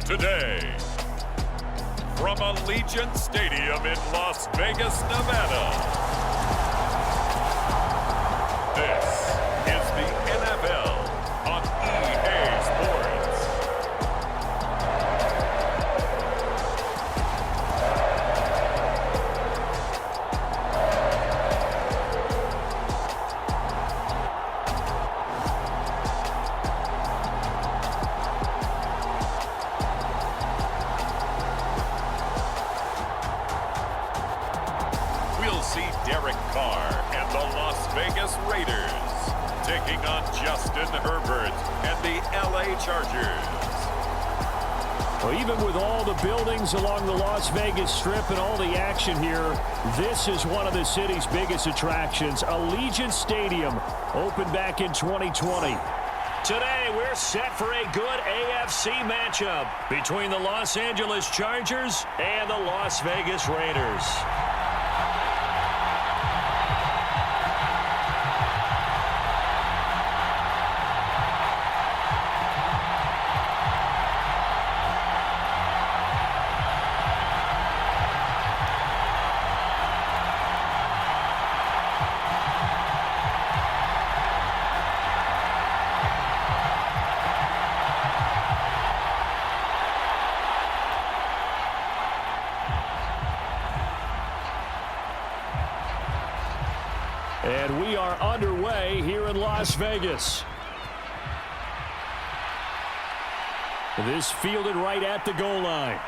today. From Allegiant Stadium in Las Vegas, Nevada, this is the NFL on EA Sports. Taking on Justin Herbert and the LA Chargers. Well, even with all the buildings along the Las Vegas Strip and all the action here, this is one of the city's biggest attractions. Allegiant Stadium opened back in 2020. Today, we're set for a good AFC matchup between the Los Angeles Chargers and the Las Vegas Raiders. And we are underway here in Las Vegas. This fielded right at the goal line.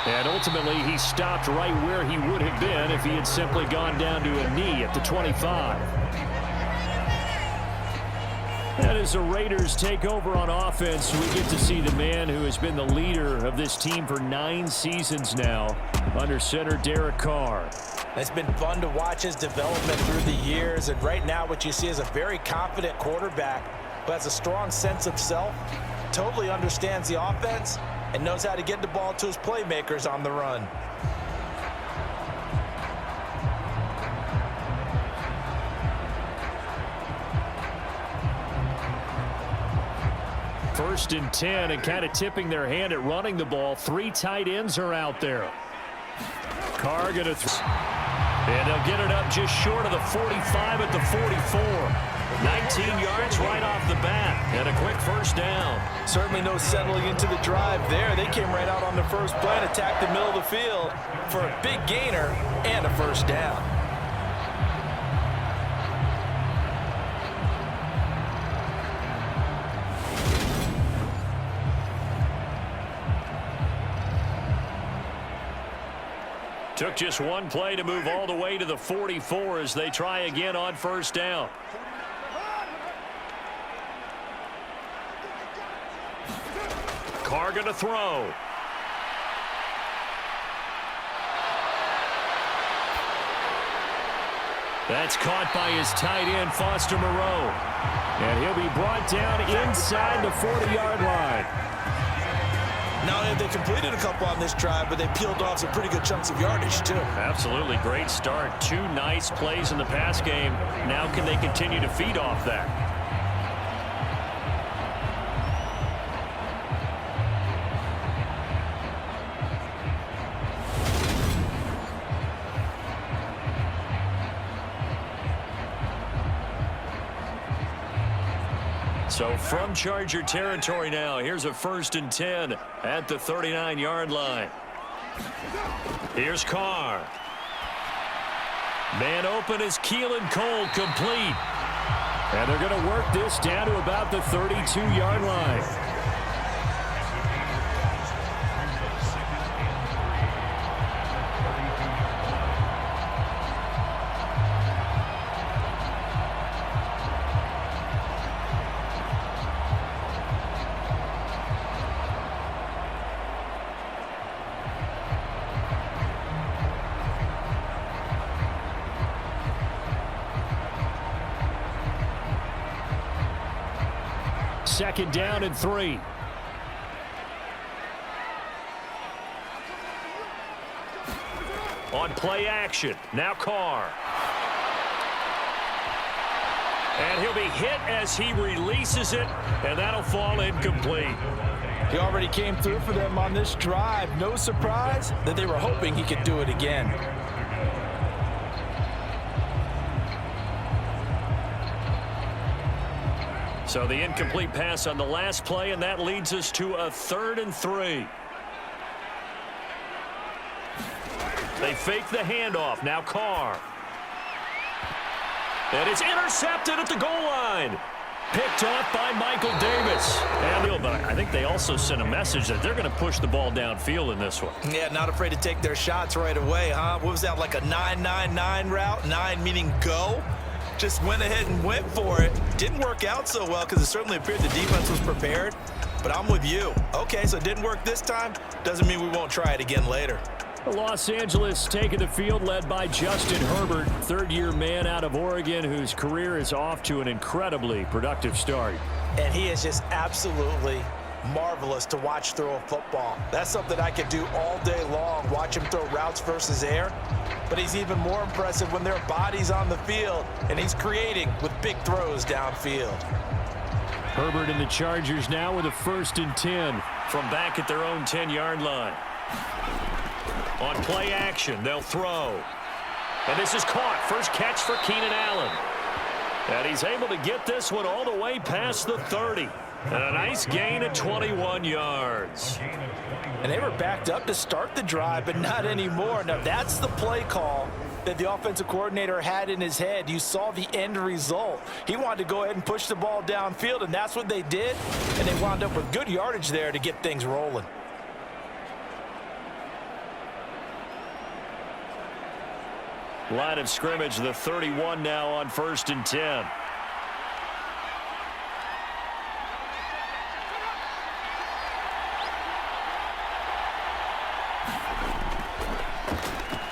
And ultimately, he stopped right where he would have been if he had simply gone down to a knee at the 25. And as the Raiders take over on offense, we get to see the man who has been the leader of this team for 9 seasons now, under center Derek Carr. It's been fun to watch his development through the years, and right now what you see is a very confident quarterback who has a strong sense of self, totally understands the offense, and knows how to get the ball to his playmakers on the run. First and 10, and kind of tipping their hand at running the ball. 3 tight ends are out there. Carr going to and they'll get it up just short of the 45 at the 44. 19 yards right off the bat, and a quick first down. Certainly no settling into the drive there. They came right out on the first play and attacked the middle of the field for a big gainer and a first down. Took just one play to move all the way to the 44 as they try again on first down. Carr going to throw. That's caught by his tight end, Foster Moreau. And he'll be brought down inside the 40-yard line. Not only have they completed a couple on this drive, but they peeled off some pretty good chunks of yardage, too. Absolutely. Great start. 2 nice plays in the pass game. Now can they continue to feed off that? So from Charger territory now, here's a first and 10 at the 39-yard line. Here's Carr. Man open is Keelan Cole, complete. And they're going to work this down to about the 32-yard line. Second down and 3. On play action, now Carr. And he'll be hit as he releases it, and that'll fall incomplete. He already came through for them on this drive. No surprise that they were hoping he could do it again. So the incomplete pass on the last play, and that leads us to a 3rd and 3. They fake the handoff. Now Carr. And it's intercepted at the goal line. Picked off by Michael Davis. And but I think they also sent a message that they're going to push the ball downfield in this one. Yeah, not afraid to take their shots right away, huh? What was that, like a 9-9-9 route? 9 meaning go? Just went ahead and went for it. Didn't work out so well because it certainly appeared the defense was prepared. But I'm with you. Okay, so it didn't work this time. Doesn't mean we won't try it again later. Los Angeles taking the field, led by Justin Herbert, 3rd-year man out of Oregon, whose career is off to an incredibly productive start. And he is just absolutely marvelous to watch throw a football. That's something I could do all day long, watch him throw routes versus air. But he's even more impressive when there are bodies on the field, and he's creating with big throws downfield. Herbert and the Chargers now with a 1st and 10 from back at their own 10-yard line. On play action, they'll throw. And this is caught. First catch for Keenan Allen. And he's able to get this one all the way past the 30. And a nice gain of 21 yards. And they were backed up to start the drive, but not anymore. Now, that's the play call that the offensive coordinator had in his head. You saw the end result. He wanted to go ahead and push the ball downfield, and that's what they did. And they wound up with good yardage there to get things rolling. Line of scrimmage, the 31 now on 1st and 10.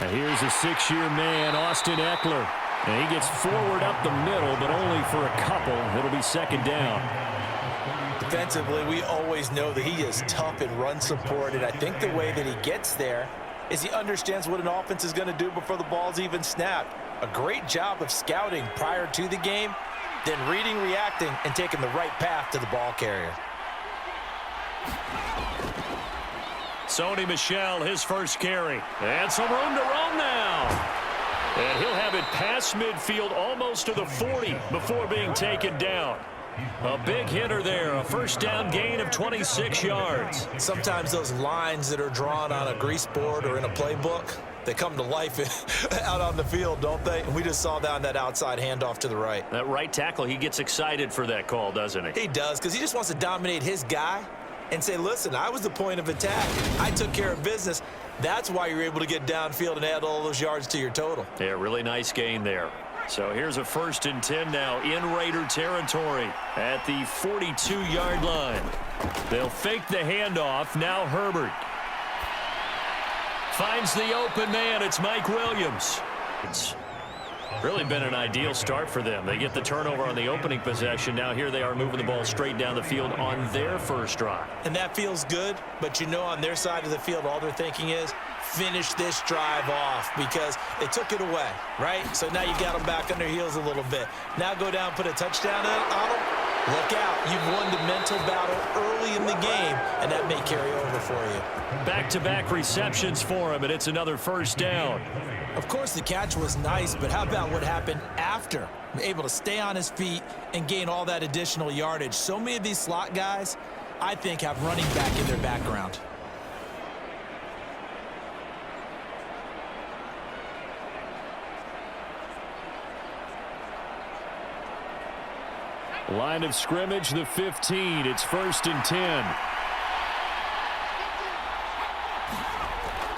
And here's a 6-year man, Austin Eckler. And he gets forward up the middle, but only for a couple. It'll be 2nd down. Defensively, we always know that he is tough in run support, and I think the way that he gets there is he understands what an offense is going to do before the ball's even snapped. A great job of scouting prior to the game, then reading, reacting, and taking the right path to the ball carrier. Sony Michel, his first carry. And some room to roam now. And he'll have it past midfield almost to the 40 before being taken down. A big hitter there, a 1st down gain of 26 yards. Sometimes those lines that are drawn on a grease board or in a playbook, they come to life out on the field, don't they? And we just saw that on that outside handoff to the right. That right tackle, he gets excited for that call, doesn't he? He does, because he just wants to dominate his guy and say, listen, I was the point of attack. I took care of business. That's why you're able to get downfield and add all those yards to your total. Yeah, really nice gain there. So here's a 1st and 10 now in Raider territory at the 42-yard line. They'll fake the handoff. Now Herbert finds the open man. It's Mike Williams. It's really been an ideal start for them. They get the turnover on the opening possession. Now here they are moving the ball straight down the field on their first drive. And that feels good, but you know on their side of the field all they're thinking is finish this drive off because they took it away, right? So now you got them back on their heels a little bit. Now go down, put a touchdown on them. Look out. You've won the mental battle early in the game, and that may carry over for you. Back-to-back receptions for him, and it's another 1st down. Of course, the catch was nice, but how about what happened after? Able to stay on his feet and gain all that additional yardage. So many of these slot guys, I think, have running back in their background. Line of scrimmage, the 15. It's 1st and 10.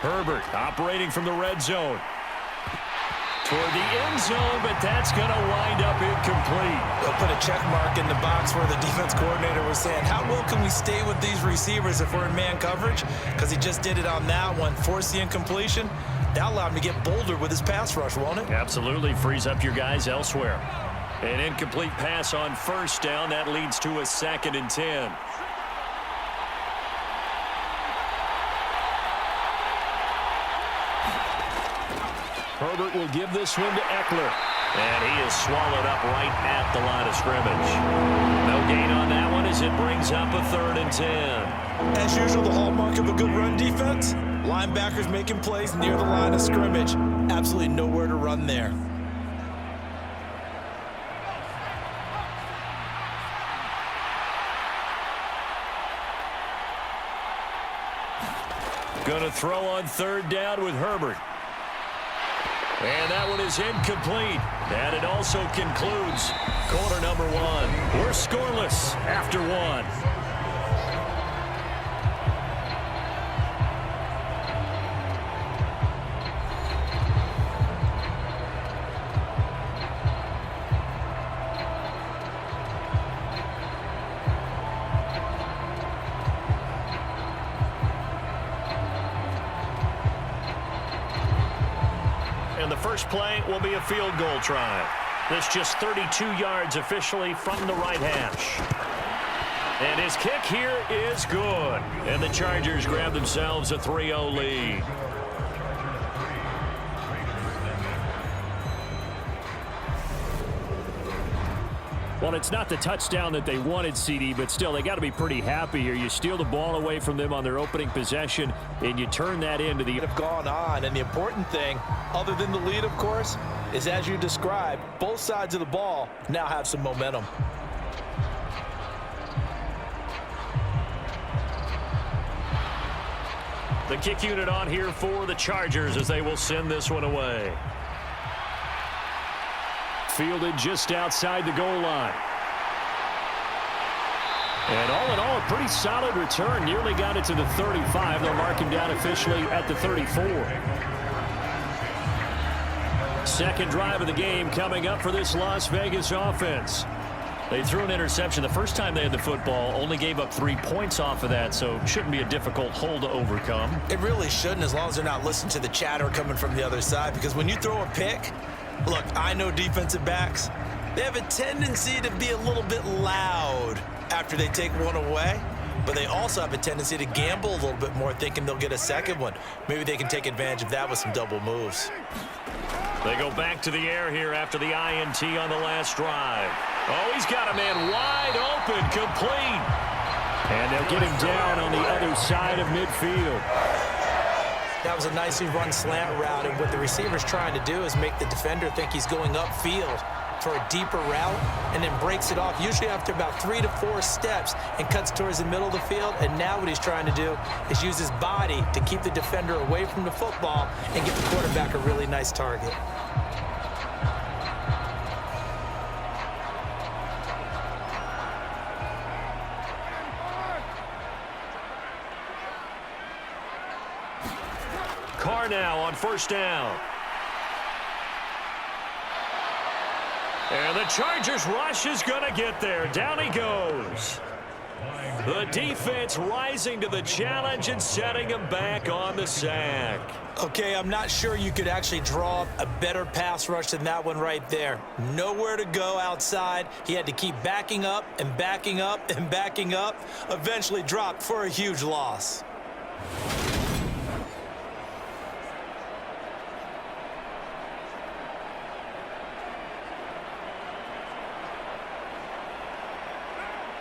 Herbert operating from the red zone. Toward the end zone, but that's going to wind up incomplete. They'll put a check mark in the box where the defense coordinator was saying, how well can we stay with these receivers if we're in man coverage? Because he just did it on that one. Force the incompletion. That allowed him to get bolder with his pass rush, won't it? Absolutely. Frees up your guys elsewhere. An incomplete pass on 1st down. That leads to a 2nd and 10. Herbert will give this one to Eckler. And he is swallowed up right at the line of scrimmage. No gain on that one as it brings up a 3rd and 10. As usual, the hallmark of a good run defense, linebackers making plays near the line of scrimmage. Absolutely nowhere to run there. Going to throw on 3rd down with Herbert. And that one is incomplete. And it also concludes quarter number 1. We're scoreless after 1. And the first play will be a field goal try. This just 32 yards officially from the right hash. And his kick here is good. And the Chargers grab themselves a 3-0 lead. Well, it's not the touchdown that they wanted, CD, but still, they got to be pretty happy here. You steal the ball away from them on their opening possession, and you turn that into the... have gone on, and the important thing, other than the lead, of course, is as you described, both sides of the ball now have some momentum. The kick unit on here for the Chargers as they will send this one away. Fielded just outside the goal line. And all in all, a pretty solid return. Nearly got it to the 35. They'll mark him down officially at the 34. Second drive of the game coming up for this Las Vegas offense. They threw an interception the first time they had the football, only gave up 3 points off of that, so shouldn't be a difficult hole to overcome. It really shouldn't, as long as they're not listening to the chatter coming from the other side, because when you throw a pick, look, I know defensive backs, they have a tendency to be a little bit loud after they take one away, but they also have a tendency to gamble a little bit more, thinking they'll get a second one. Maybe they can take advantage of that with some double moves. They go back to the air here after the INT on the last drive. Oh, he's got a man wide open, complete. And they'll get him down on the other side of midfield. That was a nicely run slant route, and what the receiver's trying to do is make the defender think he's going upfield for a deeper route, and then breaks it off, usually after about 3 to 4 steps, and cuts towards the middle of the field. And now what he's trying to do is use his body to keep the defender away from the football and get the quarterback a really nice target. Carr now on first down. And the Chargers rush is going to get there. Down he goes. The defense rising to the challenge and setting him back on the sack. Okay, I'm not sure you could actually draw up a better pass rush than that one right there. Nowhere to go outside. He had to keep backing up and backing up and backing up. Eventually dropped for a huge loss.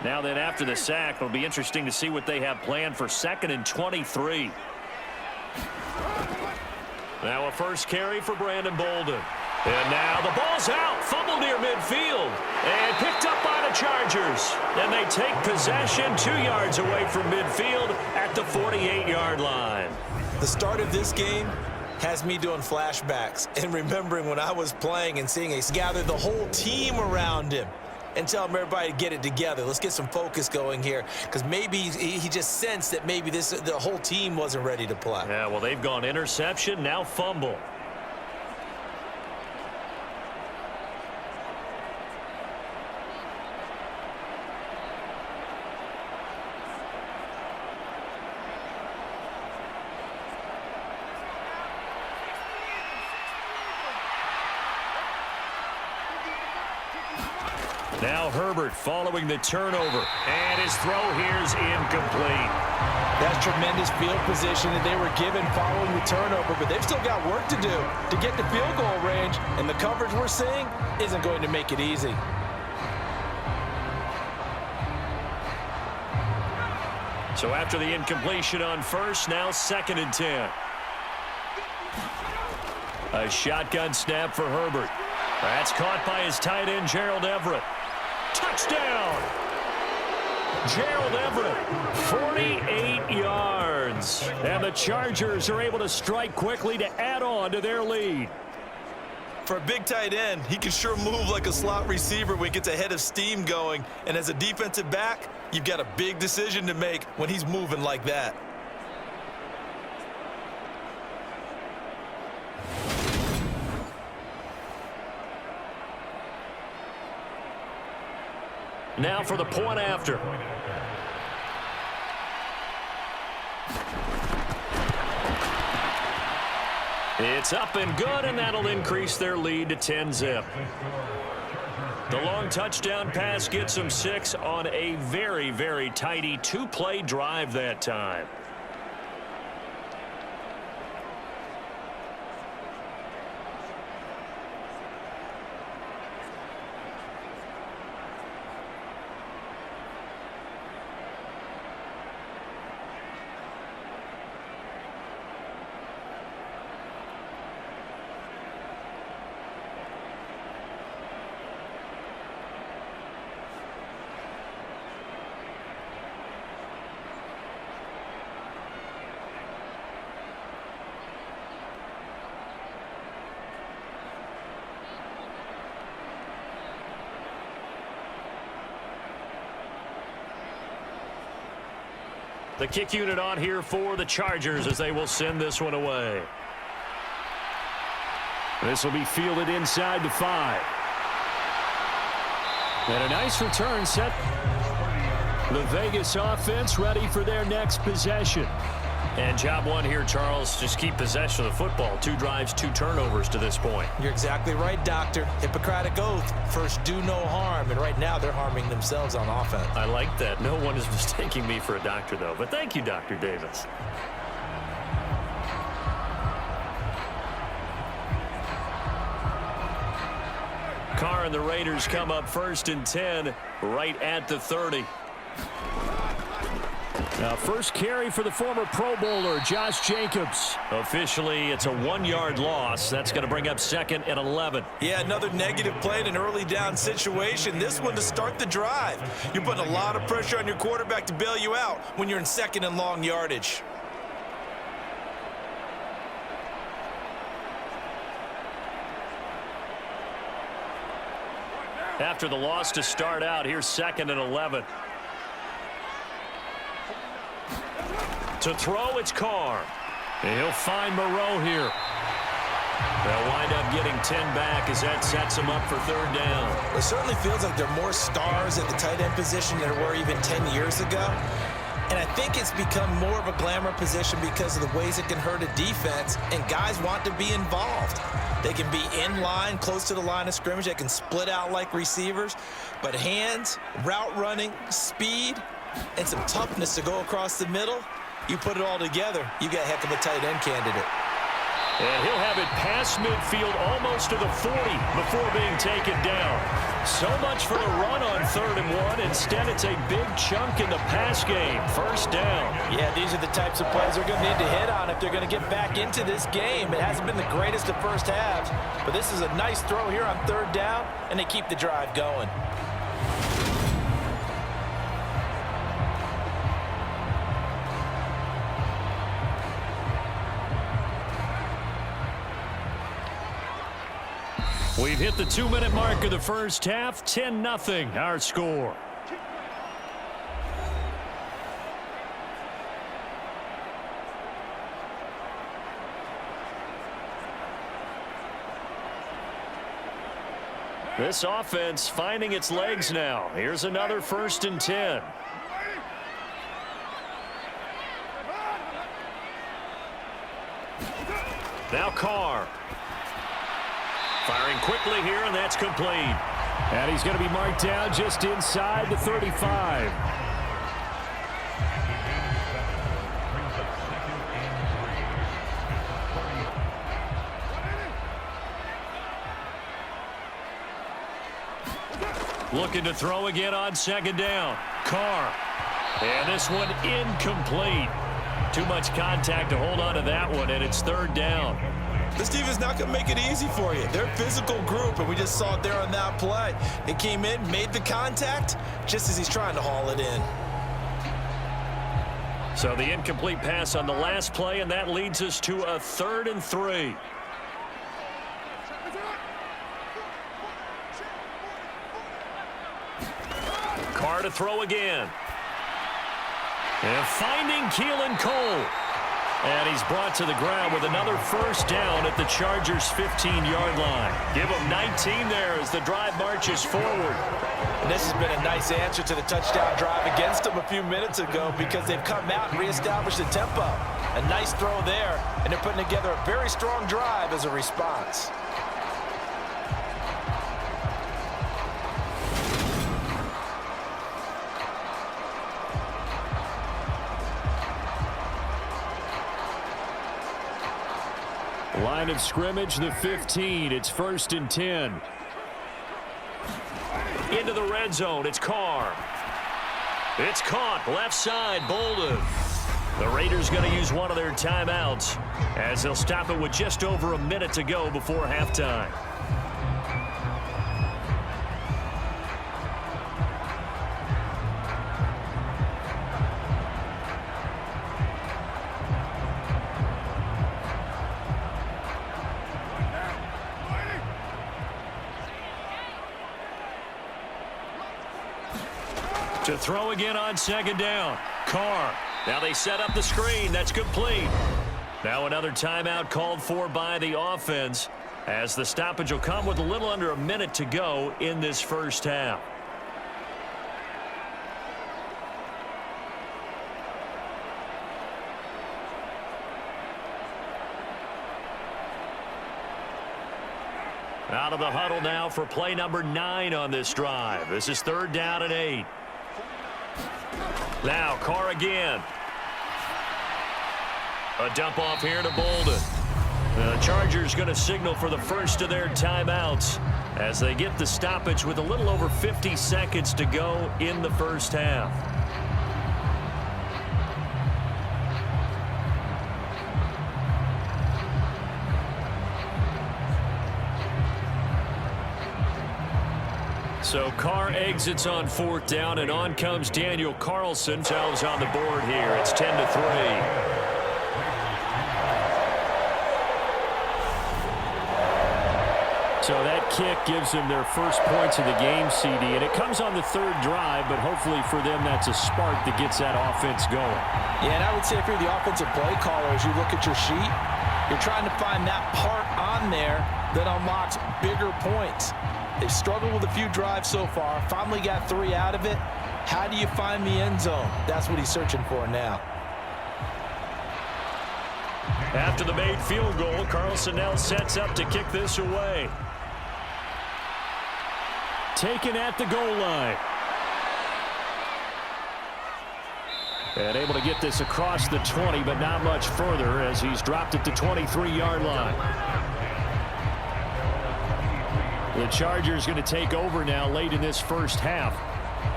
Now then, after the sack, it'll be interesting to see what they have planned for 2nd and 23. Now a first carry for Brandon Bolden. And now the ball's out. Fumble near midfield. And picked up by the Chargers. And they take possession 2 yards away from midfield at the 48-yard line. The start of this game has me doing flashbacks and remembering when I was playing and seeing Ace gather the whole team around him and tell everybody to get it together. Let's get some focus going here, because maybe he just sensed that maybe the whole team wasn't ready to play. Yeah, well, they've gone interception, now fumble. Now Herbert following the turnover. And his throw here's incomplete. That's tremendous field position that they were given following the turnover, but they've still got work to do to get to field goal range, and the coverage we're seeing isn't going to make it easy. So after the incompletion on first, now 2nd and 10. A shotgun snap for Herbert. That's caught by his tight end, Gerald Everett. Touchdown! Gerald Everett, 48 yards. And the Chargers are able to strike quickly to add on to their lead. For a big tight end, he can sure move like a slot receiver when he gets a head of steam going. And as a defensive back, you've got a big decision to make when he's moving like that. Now for the point after. It's up and good, and that'll increase their lead to 10-zip. The long touchdown pass gets them 6 on a very, very tidy 2-play drive that time. The kick unit on here for the Chargers as they will send this one away. This will be fielded inside the 5. And a nice return set. The Vegas offense ready for their next possession. And job one here, Charles, just keep possession of the football. 2 drives, 2 turnovers to this point. You're exactly right, Doctor. Hippocratic oath. First, do no harm. And right now, they're harming themselves on offense. I like that. No one is mistaking me for a doctor, though. But thank you, Dr. Davis. Carr and the Raiders come up 1st and 10 right at the 30. Now, first carry for the former Pro Bowler, Josh Jacobs. Officially, it's a 1-yard loss. That's going to bring up 2nd and 11. Yeah, another negative play in an early down situation. This one to start the drive. You're putting a lot of pressure on your quarterback to bail you out when you're in 2nd and long yardage. After the loss to start out, here's 2nd and 11. To throw, it's Carr. And he'll find Moreau here. They'll wind up getting 10 back as that sets them up for 3rd down. It certainly feels like there are more stars at the tight end position than there were even 10 years ago. And I think it's become more of a glamour position because of the ways it can hurt a defense, and guys want to be involved. They can be in line, close to the line of scrimmage. They can split out like receivers. But hands, route running, speed, and some toughness to go across the middle, you put it all together, you got a heck of a tight end candidate. And he'll have it past midfield almost to the 40 before being taken down. So much for the run on 3rd and 1. Instead, it's a big chunk in the pass game. 1st down. Yeah, these are the types of plays they're going to need to hit on if they're going to get back into this game. It hasn't been the greatest of first halves, but this is a nice throw here on 3rd down, and they keep the drive going. We've hit the 2-minute mark of the first half. 10-0 our score. This offense finding its legs now. Here's another 1st and 10. Now Carr. Firing quickly here, and that's complete. And he's going to be marked down just inside the 35. Looking to throw again on second down. Carr. And this one incomplete. Too much contact to hold on to that one, and it's third down. This defense not going to make it easy for you. They're a physical group, and we just saw it there on that play. They came in, made the contact, just as he's trying to haul it in. So the incomplete pass on the last play, and that leads us to a 3rd and 3. Carr to throw again. And finding Keelan Cole. And he's brought to the ground with another first down at the Chargers' 15-yard line. Give him 19 there as the drive marches forward. And this has been a nice answer to the touchdown drive against them a few minutes ago because they've come out and reestablished the tempo. A nice throw there, and they're putting together a very strong drive as a response. Line of scrimmage, the 15. It's 1st and 10. Into the red zone. It's Carr. It's caught. Left side. Bolden. The Raiders going to use one of their timeouts as they'll stop it with just over a minute to go before halftime. To throw again on second down. Carr. Now they set up the screen. That's complete. Now another timeout called for by the offense as the stoppage will come with a little under a minute to go in this first half. Out of the huddle now for play number 9 on this drive. This is 3rd down and 8. Now Carr again. A dump off here to Bolden. The Chargers going to signal for the first of their timeouts as they get the stoppage with a little over 50 seconds to go in the first half. So Carr exits on 4th down, and on comes Daniel Carlson. Themselves on the board here. It's 10-3. So that kick gives them their first points of the game, CD, and it comes on the 3rd drive, but hopefully for them that's a spark that gets that offense going. Yeah, and I would say if you're the offensive play caller, as you look at your sheet, you're trying to find that part on there that unlocks bigger points. They've struggled with a few drives so far. Finally got 3 out of it. How do you find the end zone? That's what he's searching for now. After the made field goal, Carlson now sets up to kick this away. Taken at the goal line. And able to get this across the 20, but not much further as he's dropped it to 23-yard line. The Chargers going to take over now late in this first half.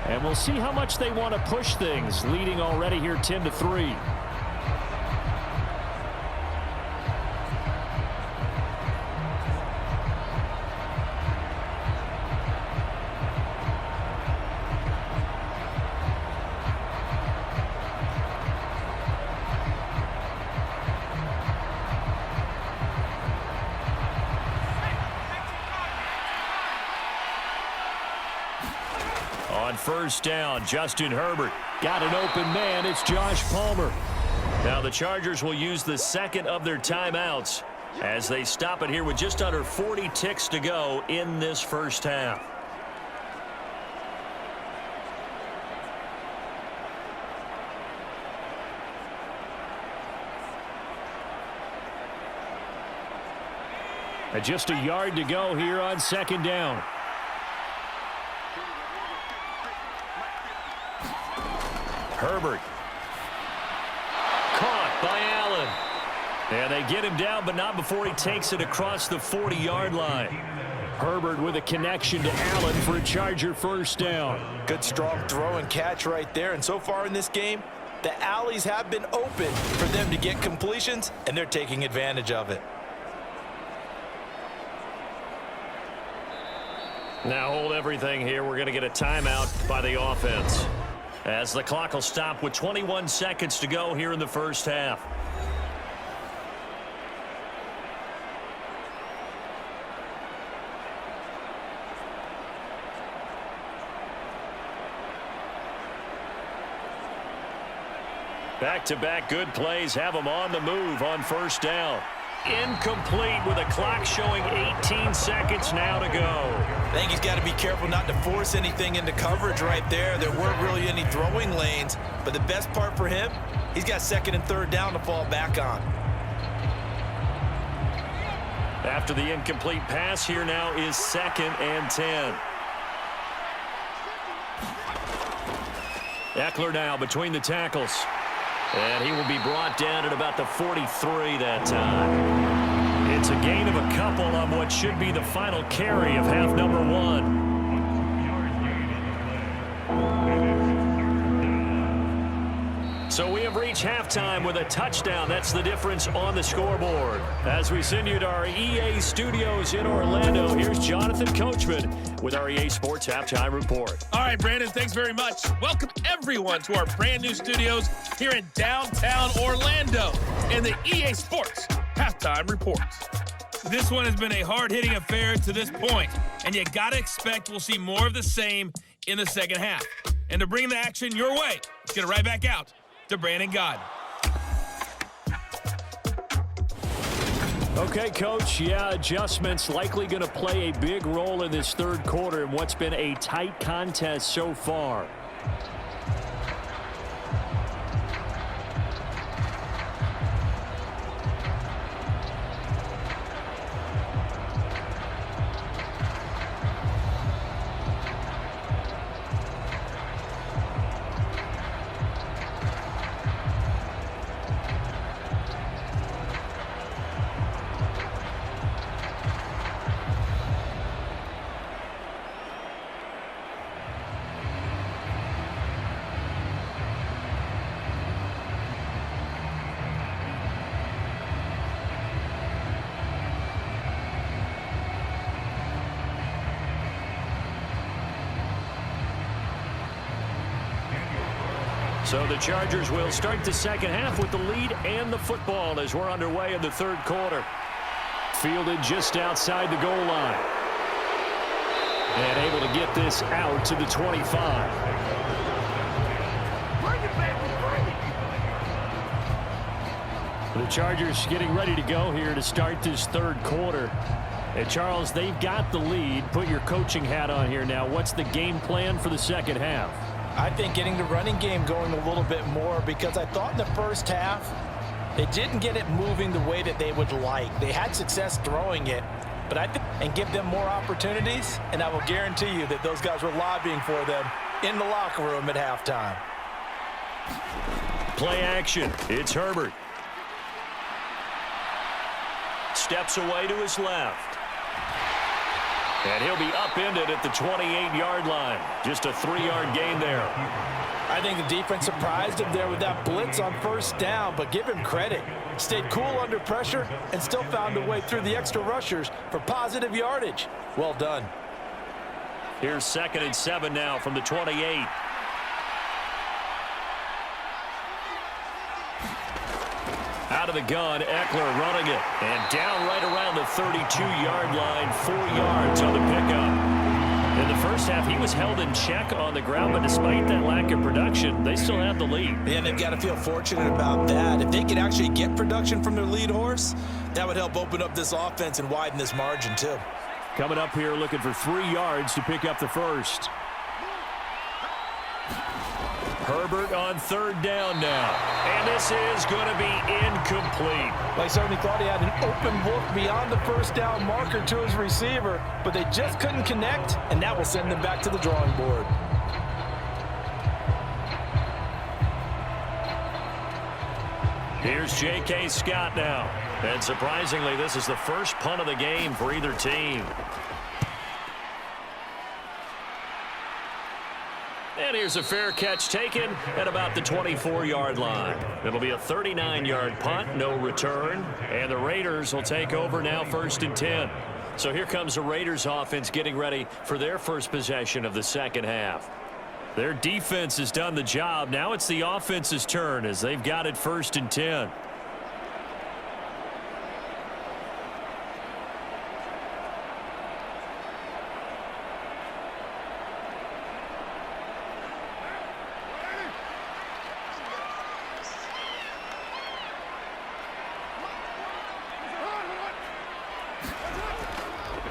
And we'll see how much they want to push things, leading already here 10-3. On first down, Justin Herbert got an open man. It's Josh Palmer. Now the Chargers will use the second of their timeouts as they stop it here with just under 40 ticks to go in this first half. And just a yard to go here on second down. Herbert. Caught by Allen. And they get him down, but not before he takes it across the 40-yard line. Herbert with a connection to Allen for a Charger first down. Good strong throw and catch right there. And so far in this game, the alleys have been open for them to get completions, and they're taking advantage of it. Now hold everything here. We're going to get a timeout by the offense, as the clock will stop with 21 seconds to go here in the first half. Back-to-back good plays have them on the move on first down. Incomplete with a clock showing 18 seconds now to go. I think he's got to be careful not to force anything into coverage right there. There weren't really any throwing lanes, but the best part for him, he's got second and third down to fall back on. After the incomplete pass, here now is 2nd and 10. Eckler now between the tackles. And he will be brought down at about the 43 that time. It's a gain of a couple on what should be the final carry of half number 1. So we have reached halftime with a touchdown. That's the difference on the scoreboard. As we send you to our EA studios in Orlando, here's Jonathan Coachman with our EA Sports Halftime Report. All right, Brandon, thanks very much. Welcome, everyone, to our brand new studios here in downtown Orlando in the EA Sports Halftime Report. This one has been a hard-hitting affair to this point, and you got to expect we'll see more of the same in the second half. And to bring the action your way, let's get it right back out to Brandon Gaudin. Okay, Coach. Yeah, adjustments likely going to play a big role in this third quarter in what's been a tight contest so far. So the Chargers will start the second half with the lead and the football as we're underway in the third quarter. Fielded just outside the goal line. And able to get this out to the 25. The Chargers getting ready to go here to start this third quarter. And Charles, they've got the lead. Put your coaching hat on here now. What's the game plan for the second half? I think getting the running game going a little bit more, because I thought in the first half they didn't get it moving the way that they would like. They had success throwing it, but I think and give them more opportunities, and I will guarantee you that those guys were lobbying for them in the locker room at halftime. Play action. It's Herbert. Steps away to his left. And he'll be upended at the 28-yard line. Just a 3-yard gain there. I think the defense surprised him there with that blitz on first down, but give him credit. Stayed cool under pressure and still found a way through the extra rushers for positive yardage. Well done. Here's 2nd and 7 now from the 28. Out of the gun, Eckler running it. And down right around the 32-yard line, 4 yards on the pickup. In the first half, he was held in check on the ground, but despite that lack of production, they still have the lead. Yeah, they've got to feel fortunate about that. If they could actually get production from their lead horse, that would help open up this offense and widen this margin too. Coming up here looking for 3 yards to pick up the first. Herbert on third down now. And this is going to be incomplete. Well, he certainly thought he had an open look beyond the first down marker to his receiver, but they just couldn't connect, and that will send them back to the drawing board. Here's J.K. Scott now. And surprisingly, this is the first punt of the game for either team. And here's a fair catch taken at about the 24-yard line. It'll be a 39-yard punt, no return. And the Raiders will take over now 1st and 10. So here comes the Raiders offense getting ready for their first possession of the second half. Their defense has done the job. Now it's the offense's turn as they've got it 1st and 10.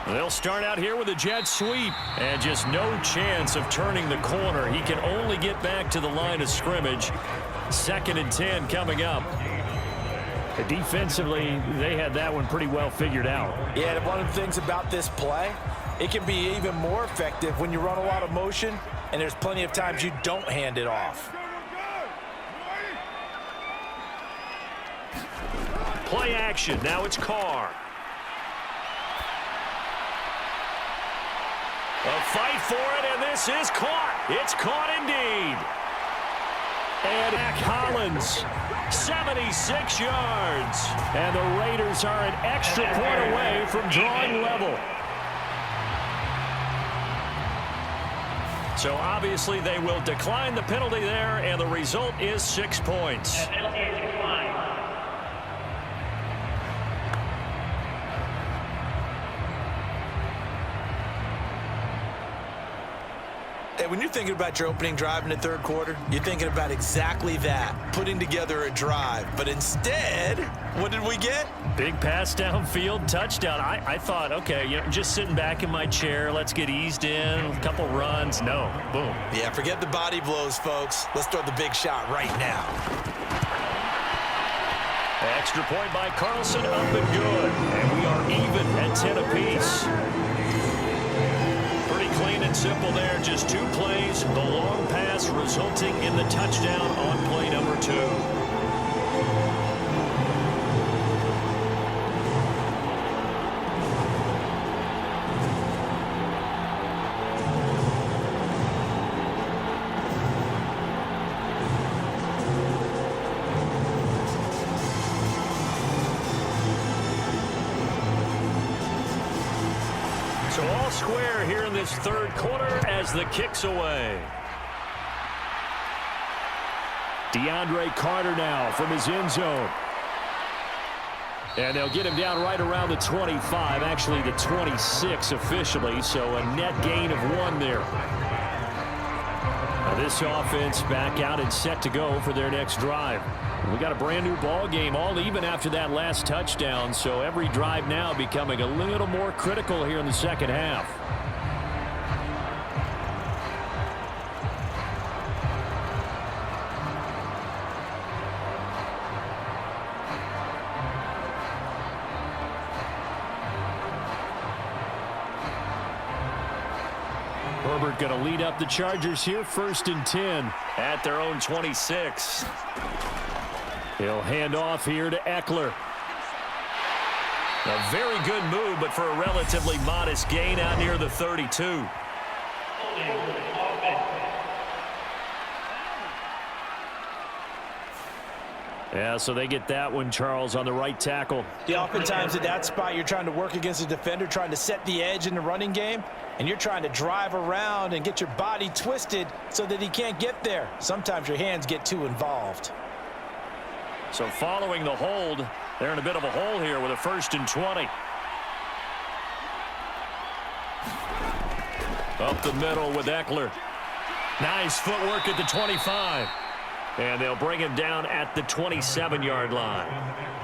They'll start out here with a jet sweep. And just no chance of turning the corner. He can only get back to the line of scrimmage. 2nd and 10 coming up. Defensively, they had that one pretty well figured out. Yeah, and one of the things about this play, it can be even more effective when you run a lot of motion, and there's plenty of times you don't hand it off. Play action. Now it's Carr. A fight for it, and this is caught. It's caught indeed. And Mac Hollins, 76 yards. And the Raiders are an extra point away from drawing level. So obviously they will decline the penalty there, and the result is 6 points. When you're thinking about your opening drive in the third quarter, you're thinking about exactly that, putting together a drive. But instead, what did we get? Big pass downfield, touchdown. I thought, okay, just sitting back in my chair, let's get eased in, a couple runs. No, boom. Yeah, forget the body blows, folks. Let's throw the big shot right now. Extra point by Carlson, up and good. And we are even at 10 apiece. Clean and simple there, just 2 plays. The long pass resulting in the touchdown on play number 2. So all square here in this third quarter as the kick's away. DeAndre Carter now from his end zone. And they'll get him down right around the 25, actually the 26 officially, so a net gain of 1 there. Now this offense back out and set to go for their next drive. We got a brand new ball game, all even after that last touchdown, so every drive now becoming a little more critical here in the second half. Herbert going to lead up the Chargers here, 1st and 10 at their own 26. He'll hand off here to Eckler. A very good move, but for a relatively modest gain out near the 32. Yeah, so they get that one, Charles, on the right tackle. Yeah, oftentimes at that spot, you're trying to work against a defender, trying to set the edge in the running game, and you're trying to drive around and get your body twisted so that he can't get there. Sometimes your hands get too involved. So following the hold, they're in a bit of a hole here with a 1st and 20. Up the middle with Eckler. Nice footwork at the 25. And they'll bring him down at the 27-yard line.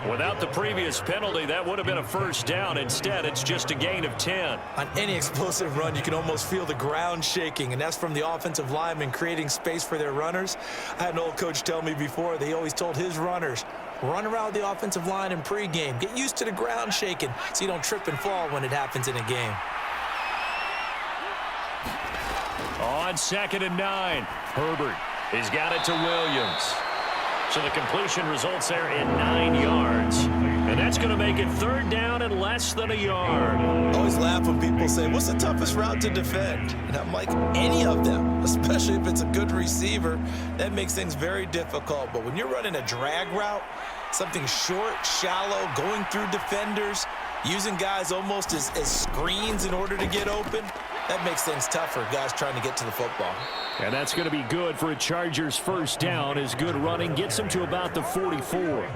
Without the previous penalty, that would have been a 1st down. Instead, it's just a gain of 10. On any explosive run, you can almost feel the ground shaking, and that's from the offensive linemen creating space for their runners. I had an old coach tell me before, they always told his runners, run around the offensive line in pregame. Get used to the ground shaking so you don't trip and fall when it happens in a game. On 2nd and 9, Herbert. He's got it to Williams. So the completion results there in 9 yards. And that's going to make it 3rd down and less than a yard. I always laugh when people say, what's the toughest route to defend? And I'm like, any of them, especially if it's a good receiver. That makes things very difficult. But when you're running a drag route, something short, shallow, going through defenders, using guys almost as screens in order to get open, that makes things tougher, guys trying to get to the football. And that's going to be good for a Chargers 1st down as good running gets them to about the 44.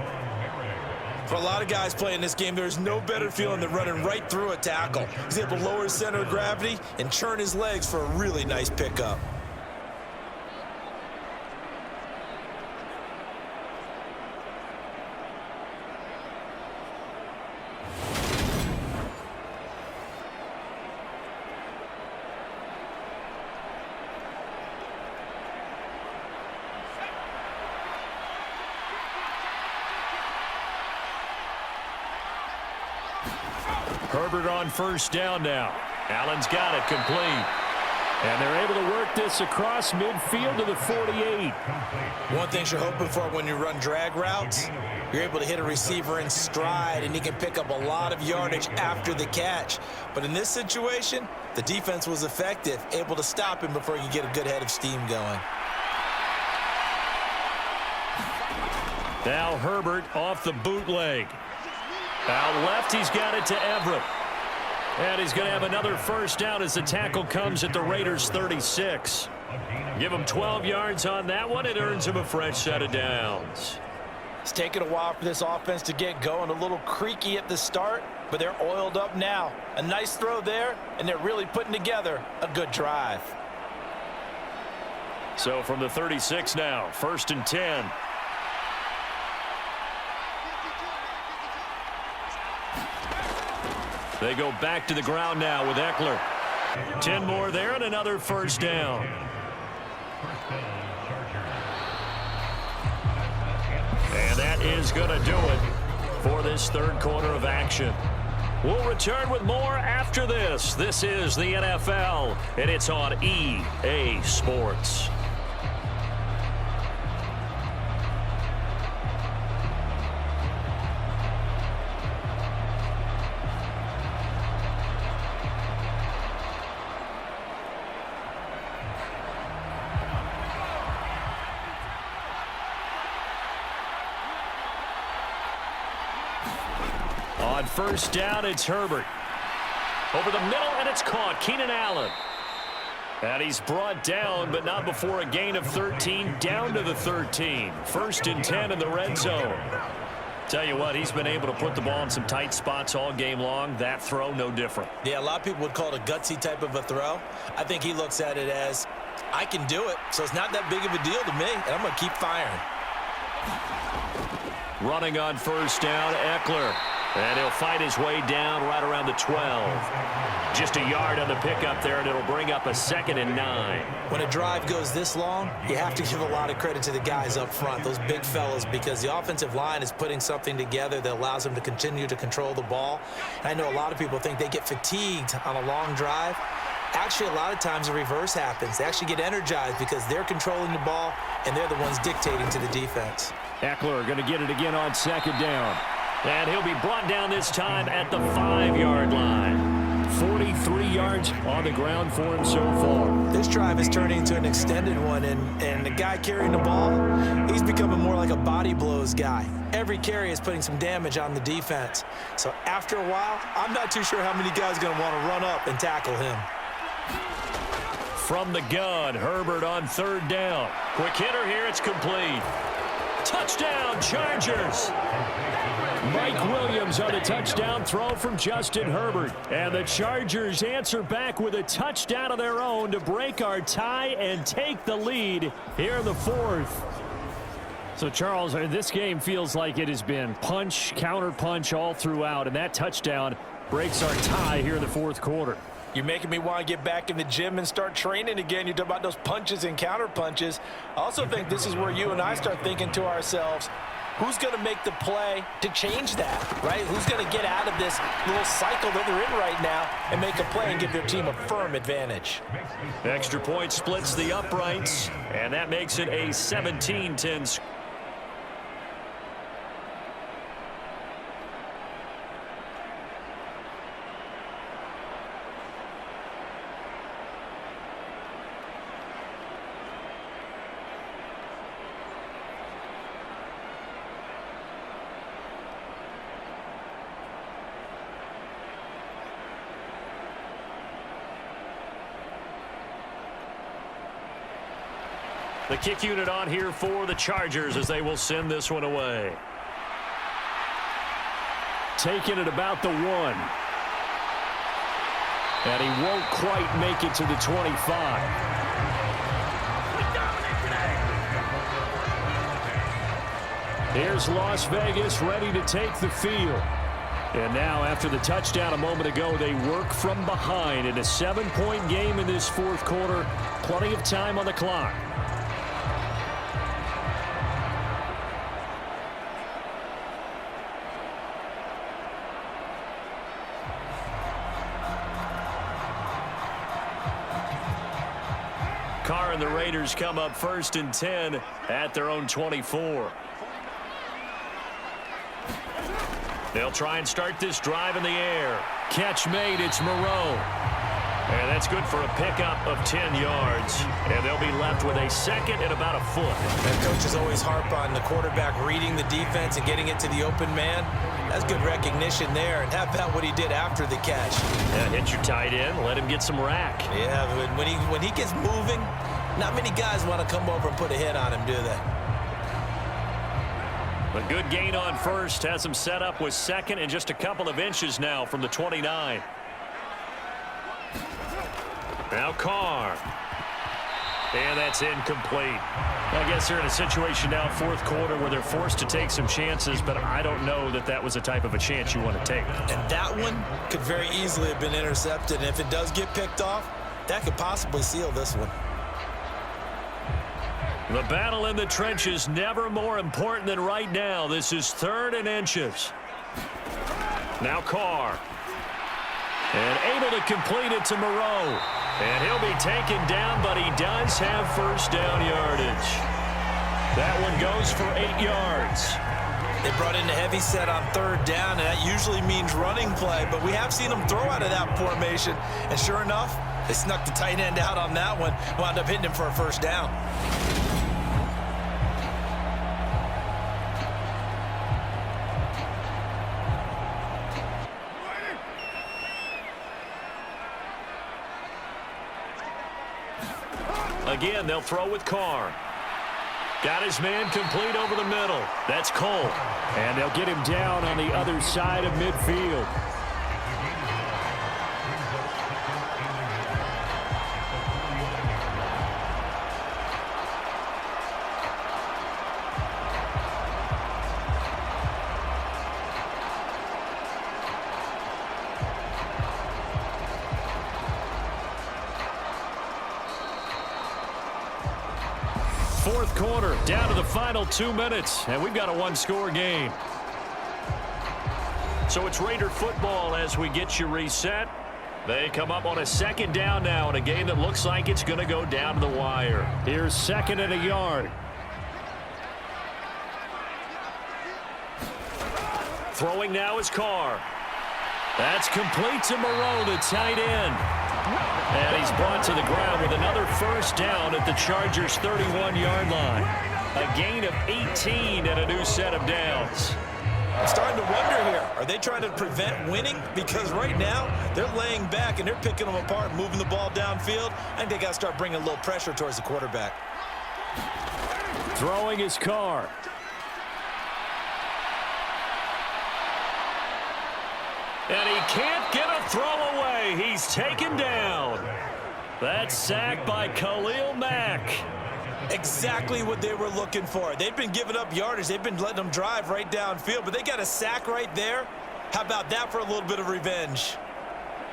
For a lot of guys playing this game, there's no better feeling than running right through a tackle. He's able to lower his center of gravity and churn his legs for a really nice pickup. Herbert on 1st down now. Allen's got it complete. And they're able to work this across midfield to the 48. One thing you're hoping for when you run drag routes, you're able to hit a receiver in stride, and he can pick up a lot of yardage after the catch. But in this situation, the defense was effective, able to stop him before you get a good head of steam going. Now Herbert off the bootleg. Out left, he's got it to Everett. And he's going to have another 1st down as the tackle comes at the Raiders' 36. Give him 12 yards on that one. It earns him a fresh set of downs. It's taken a while for this offense to get going. A little creaky at the start, but they're oiled up now. A nice throw there, and they're really putting together a good drive. So from the 36 now, 1st and 10. They go back to the ground now with Eckler. 10 more there and another 1st down. And that is going to do it for this 3rd quarter of action. We'll return with more after this. This is the NFL, and it's on EA Sports. On 1st down, it's Herbert. Over the middle, and it's caught. Keenan Allen. And he's brought down, but not before a gain of 13, down to the 13. 1st and 10 in the red zone. Tell you what, he's been able to put the ball in some tight spots all game long. That throw, no different. Yeah, a lot of people would call it a gutsy type of a throw. I think he looks at it as, I can do it, so it's not that big of a deal to me, and I'm going to keep firing. Running on 1st down, Eckler. And he'll fight his way down right around the 12. Just a yard on the pickup there, and it'll bring up a 2nd and 9. When a drive goes this long, you have to give a lot of credit to the guys up front, those big fellas, because the offensive line is putting something together that allows them to continue to control the ball. And I know a lot of people think they get fatigued on a long drive. Actually, a lot of times the reverse happens. They actually get energized because they're controlling the ball, and they're the ones dictating to the defense. Eckler going to get it again on 2nd down. And he'll be brought down this time at the 5-yard line. 43 yards on the ground for him so far. This drive is turning into an extended one, and the guy carrying the ball, he's becoming more like a body blows guy. Every carry is putting some damage on the defense. So after a while, I'm not too sure how many guys are going to want to run up and tackle him. From the gun, Herbert on 3rd down. Quick hitter here, it's complete. Touchdown, Chargers! Mike Williams on the touchdown throw from Justin Herbert. And the Chargers answer back with a touchdown of their own to break our tie and take the lead here in the 4th. So, Charles, this game feels like it has been punch, counter punch all throughout, and that touchdown breaks our tie here in the 4th quarter. You're making me want to get back in the gym and start training again. You talk about those punches and counter punches. I also think this is where you and I start thinking to ourselves, who's going to make the play to change that, right? Who's going to get out of this little cycle that they're in right now and make a play and give their team a firm advantage? Extra point splits the uprights, and that makes it a 17-10 score. The kick unit on here for the Chargers as they will send this one away. Taking it about the 1. And he won't quite make it to the 25. Here's Las Vegas ready to take the field. And now after the touchdown a moment ago, they work from behind in a 7-point game in this fourth quarter. Plenty of time on the clock. Carr and the Raiders come up 1st and 10 at their own 24. They'll try and start this drive in the air. Catch made. It's Moreau. And that's good for a pickup of 10 yards. And they'll be left with a 2nd and about a foot. And coaches always harp on the quarterback reading the defense and getting it to the open man. That's good recognition there. And how about what he did after the catch? Yeah, hit your tight end. Let him get some rack. Yeah, but when he gets moving, not many guys want to come over and put a hit on him, do they? A good gain on 1st. Has him set up with 2nd and just a couple of inches now from the 29. Now Carr. And that's incomplete. I guess they're in a situation now, 4th quarter, where they're forced to take some chances, but I don't know that that was the type of a chance you want to take. And that one could very easily have been intercepted. And if it does get picked off, that could possibly seal this one. The battle in the trenches never more important than right now. This is 3rd and inches. Now Carr. And able to complete it to Moreau. And he'll be taken down, but he does have 1st down yardage. That one goes for 8 yards. They brought in a heavy set on 3rd down, and that usually means running play, but we have seen them throw out of that formation. And sure enough, they snuck the tight end out on that one, wound up hitting him for a 1st down. Again, they'll throw with Carr. Got his man complete over the middle. That's Cole. And they'll get him down on the other side of midfield. Fourth quarter, down to the final 2 minutes, and we've got a 1-score game. So it's Raider football as we get you reset. They come up on a 2nd down now in a game that looks like it's going to go down to the wire. Here's 2nd and a yard. Throwing now is Carr. That's complete to Moreau, the tight end. And he's brought to the ground with another 1st down at the Chargers' 31-yard line. A gain of 18 and a new set of downs. I'm starting to wonder here, are they trying to prevent winning? Because right now, they're laying back and they're picking them apart, moving the ball downfield. I think they got to start bringing a little pressure towards the quarterback. Throwing his Carr. And he can't get a throw away. He's taken down. That's sacked by Khalil Mack. Exactly what they were looking for. They've been giving up yardage. They've been letting them drive right downfield, but they got a sack right there. How about that for a little bit of revenge?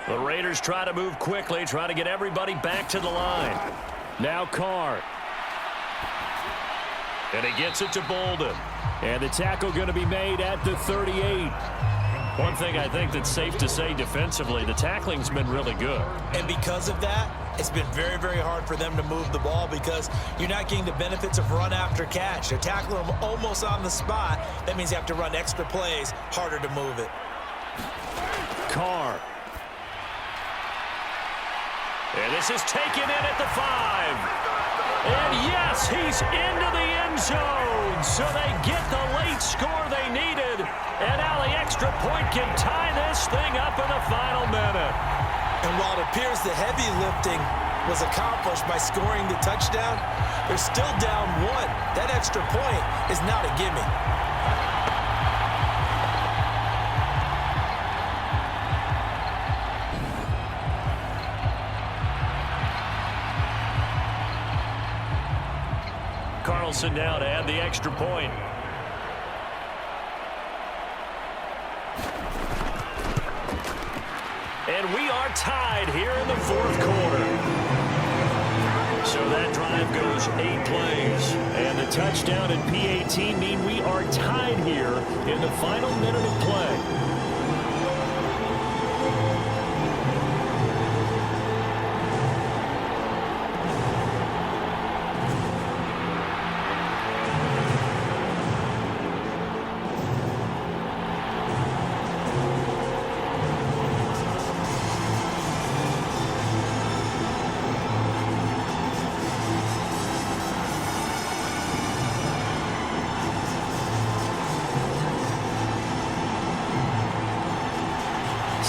The Raiders try to move quickly, trying to get everybody back to the line. Now Carr. And he gets it to Bolden. And the tackle going to be made at the 38. One thing I think that's safe to say defensively, the tackling's been really good. And because of that, it's been very, very hard for them to move the ball because you're not getting the benefits of run after catch. They're tackling them almost on the spot. That means you have to run extra plays, harder to move it. Carr. And this is taken in at the 5. And yes, he's into the end zone. So they get the late score they needed. And now the extra point can tie this thing up in the final minute. And while it appears the heavy lifting was accomplished by scoring the touchdown. They're still down 1. That extra point is not a gimme. Carlson now to add the extra point. And we are tied here in the fourth quarter. So that drive goes 8 plays. And the touchdown and PAT mean we are tied here in the final minute of play.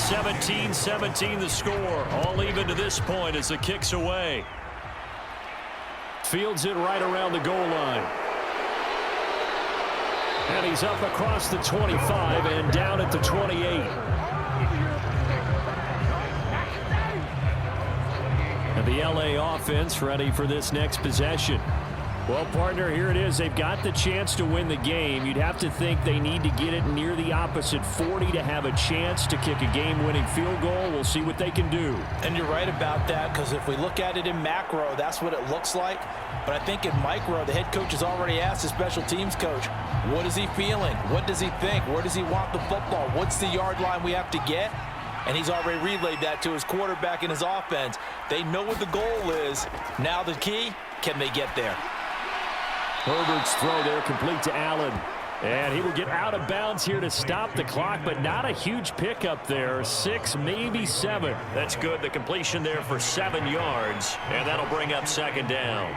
(17-17) the score. All even to this point as the kick's away. Fields it right around the goal line. And he's up across the 25 and down at the 28. And the LA offense ready for this next possession. Well, partner, here it is. They've got the chance to win the game. You'd have to think they need to get it near the opposite 40 to have a chance to kick a game-winning field goal. We'll see what they can do. And you're right about that, because if we look at it in macro, that's what it looks like. But I think in micro, the head coach has already asked the special teams coach, what is he feeling? What does he think? Where does he want the football? What's the yard line we have to get? And he's already relayed that to his quarterback and his offense. They know what the goal is. Now the key, can they get there? Herbert's throw there complete to Allen. And he will get out of bounds here to stop the clock, but not a huge pickup there. 6, maybe 7. That's good. The completion there for 7 yards. And that'll bring up second down.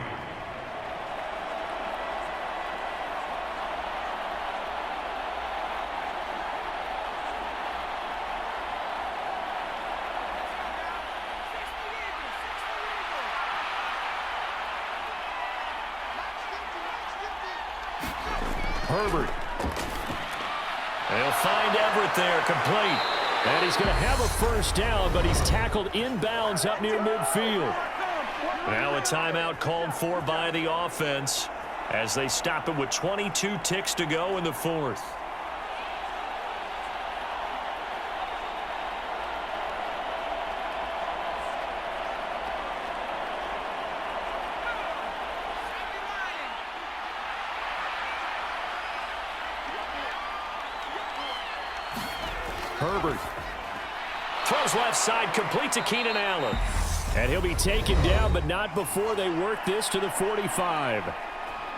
Herbert. They'll find Everett there, complete. And he's going to have a first down, but he's tackled inbounds up near midfield. Now a timeout called for by the offense as they stop it with 22 ticks to go in the fourth. Herbert throws left side, complete to Keenan Allen. And he'll be taken down, but not before they work this to the 45.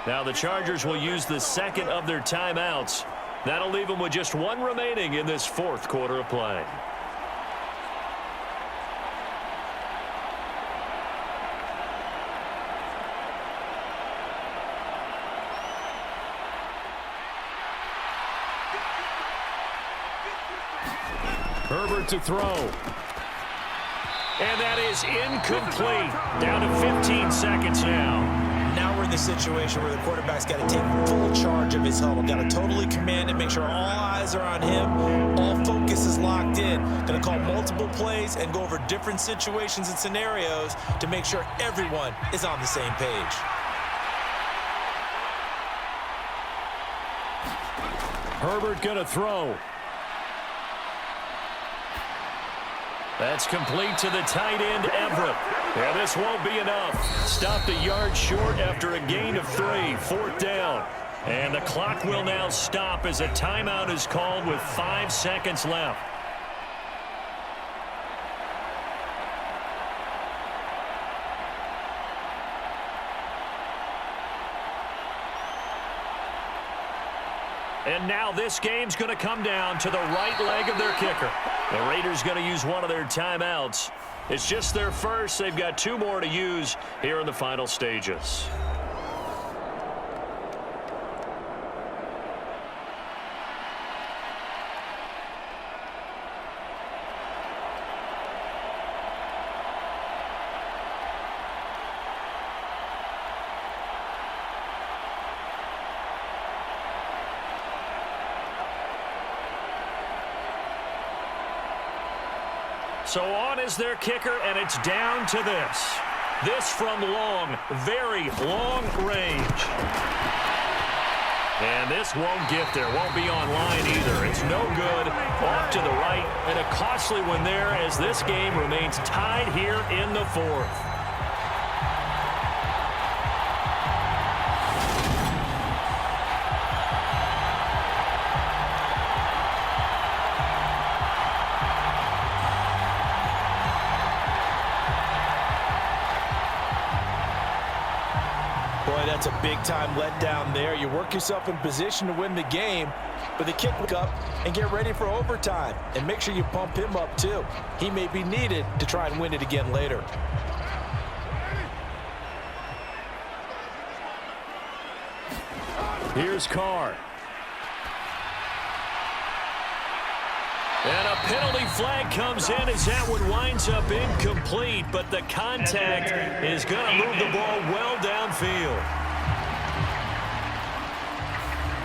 Now the Chargers will use the second of their timeouts. That'll leave them with just 1 remaining in this fourth quarter of play. Herbert to throw. And that is incomplete. Down to 15 seconds now. Now we're in the situation where the quarterback's got to take full charge of his huddle. Got to totally command it, make sure all eyes are on him. All focus is locked in. Going to call multiple plays and go over different situations and scenarios to make sure everyone is on the same page. Herbert going to throw. That's complete to the tight end, Everett. Yeah, this won't be enough. Stopped a yard short after a gain of 3. 4th down. And the clock will now stop as a timeout is called with 5 seconds left. And now this game's going to come down to the right leg of their kicker. The Raiders going to use one of their timeouts. It's just their first. They've got 2 more to use here in the final stages. So on is their kicker, and it's down to this. This from long, very long range. And this won't get there. Won't be online either. It's no good. Off to the right. And a costly one there as this game remains tied here in the fourth. That's a big-time letdown there. You work yourself in position to win the game, but the kick up and get ready for overtime. And make sure you pump him up, too. He may be needed to try and win it again later. Here's Carr. And a penalty flag comes in as that one winds up incomplete, but the contact is going to move the ball well downfield.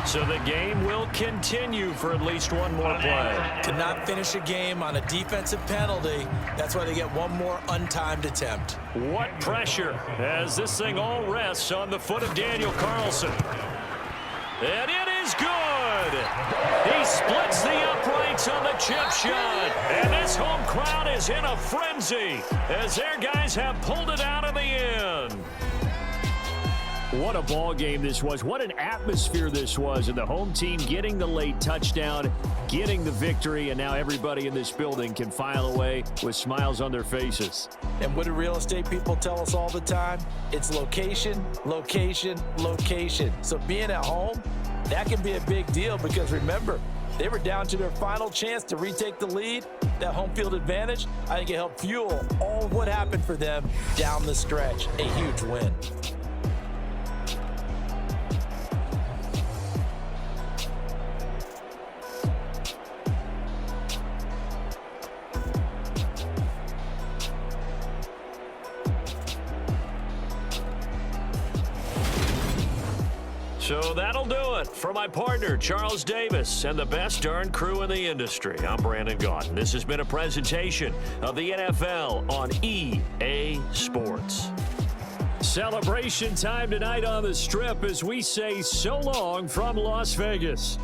So the game will continue for at least one more play. To not finish a game on a defensive penalty, that's why they get one more untimed attempt. What pressure as this thing all rests on the foot of Daniel Carlson. And it is good. He splits the uprights on the chip shot. And this home crowd is in a frenzy as their guys have pulled it out in the end. What a ball game this was. What an atmosphere this was. And the home team getting the late touchdown, getting the victory, and now everybody in this building can file away with smiles on their faces. And what do real estate people tell us all the time? It's location, location, location. So being at home, that can be a big deal because remember, they were down to their final chance to retake the lead. That home field advantage, I think it helped fuel all of what happened for them down the stretch. A huge win. So that'll do it for my partner, Charles Davis, and the best darn crew in the industry. I'm Brandon Gaudin. This has been a presentation of the NFL on EA Sports. Celebration time tonight on the Strip as we say so long from Las Vegas.